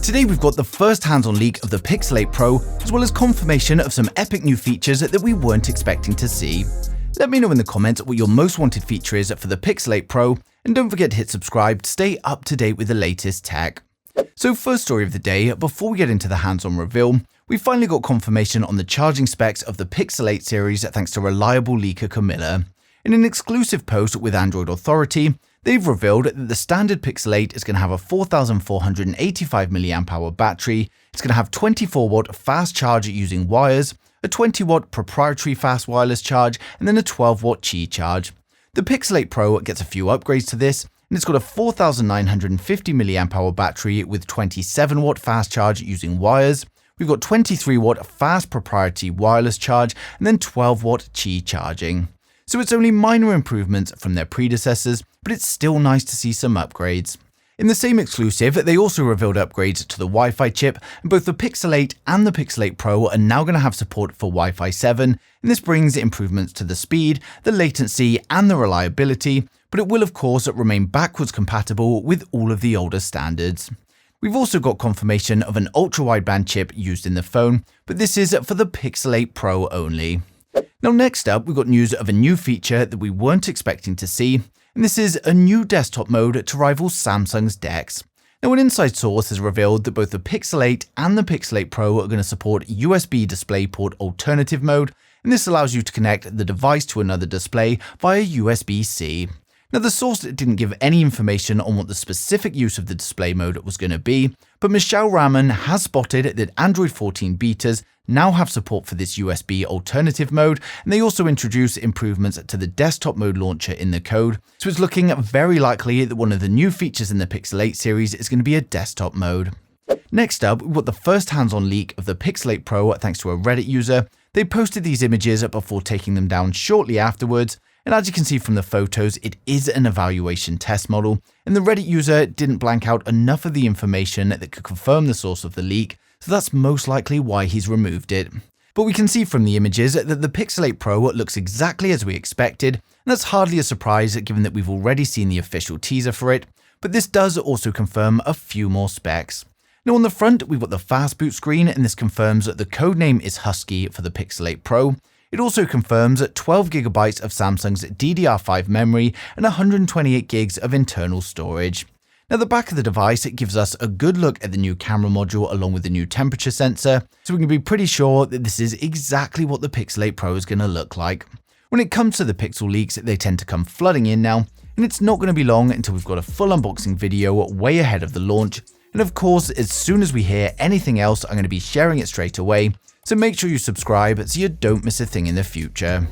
Today we've got the first hands-on leak of the Pixel 8 Pro, as well as confirmation of some epic new features that we weren't expecting to see. Let me know in the comments what your most wanted feature is for the Pixel 8 Pro, and don't forget to hit subscribe to stay up to date with the latest tech. So first story of the day, before we get into the hands-on reveal, we finally got confirmation on the charging specs of the Pixel 8 series thanks to reliable leaker Camilla. In an exclusive post with Android Authority, they've revealed that the standard Pixel 8 is going to have a 4485 mAh battery, it's going to have 24-watt fast charge using wires, a 20-watt proprietary fast wireless charge, and then a 12-watt Qi charge. The Pixel 8 Pro gets a few upgrades to this, and it's got a 4950 mAh battery with 27-watt fast charge using wires. We've got 23-watt fast proprietary wireless charge, and then 12-watt Qi charging. So it's only minor improvements from their predecessors, but it's still nice to see some upgrades. In the same exclusive, they also revealed upgrades to the Wi-Fi chip, and both the Pixel 8 and the Pixel 8 Pro are now going to have support for Wi-Fi 7, and this brings improvements to the speed, the latency, and the reliability, but it will of course remain backwards compatible with all of the older standards. We've also got confirmation of an ultra-wideband chip used in the phone, but this is for the Pixel 8 Pro only. Now next up, we've got news of a new feature that we weren't expecting to see, and this is a new desktop mode to rival Samsung's DeX. Now an inside source has revealed that both the Pixel 8 and the Pixel 8 Pro are going to support USB DisplayPort alternative mode, and this allows you to connect the device to another display via USB-C. Now the source didn't give any information on what the specific use of the display mode was going to be, but Michelle Raman has spotted that Android 14 betas now have support for this USB alternative mode, and they also introduce improvements to the desktop mode launcher in the code, so it's looking very likely that one of the new features in the Pixel 8 series is going to be a desktop mode. Next up, we've got the first hands-on leak of the Pixel 8 Pro thanks to a Reddit user. They posted these images before taking them down shortly afterwards, and as you can see from the photos, it is an evaluation test model, and the Reddit user didn't blank out enough of the information that could confirm the source of the leak, so that's most likely why he's removed it. But we can see from the images that the Pixel 8 Pro looks exactly as we expected, and that's hardly a surprise given that we've already seen the official teaser for it, but this does also confirm a few more specs. Now on the front, we've got the fast boot screen, and this confirms that the codename is Husky for the Pixel 8 Pro. It also confirms 12GB of Samsung's DDR5 memory and 128GB of internal storage. Now the back of the device gives us a good look at the new camera module along with the new temperature sensor, so we can be pretty sure that this is exactly what the Pixel 8 Pro is going to look like. When it comes to the Pixel leaks, they tend to come flooding in now, and it's not going to be long until we've got a full unboxing video way ahead of the launch, and of course as soon as we hear anything else I'm going to be sharing it straight away, so make sure you subscribe so you don't miss a thing in the future.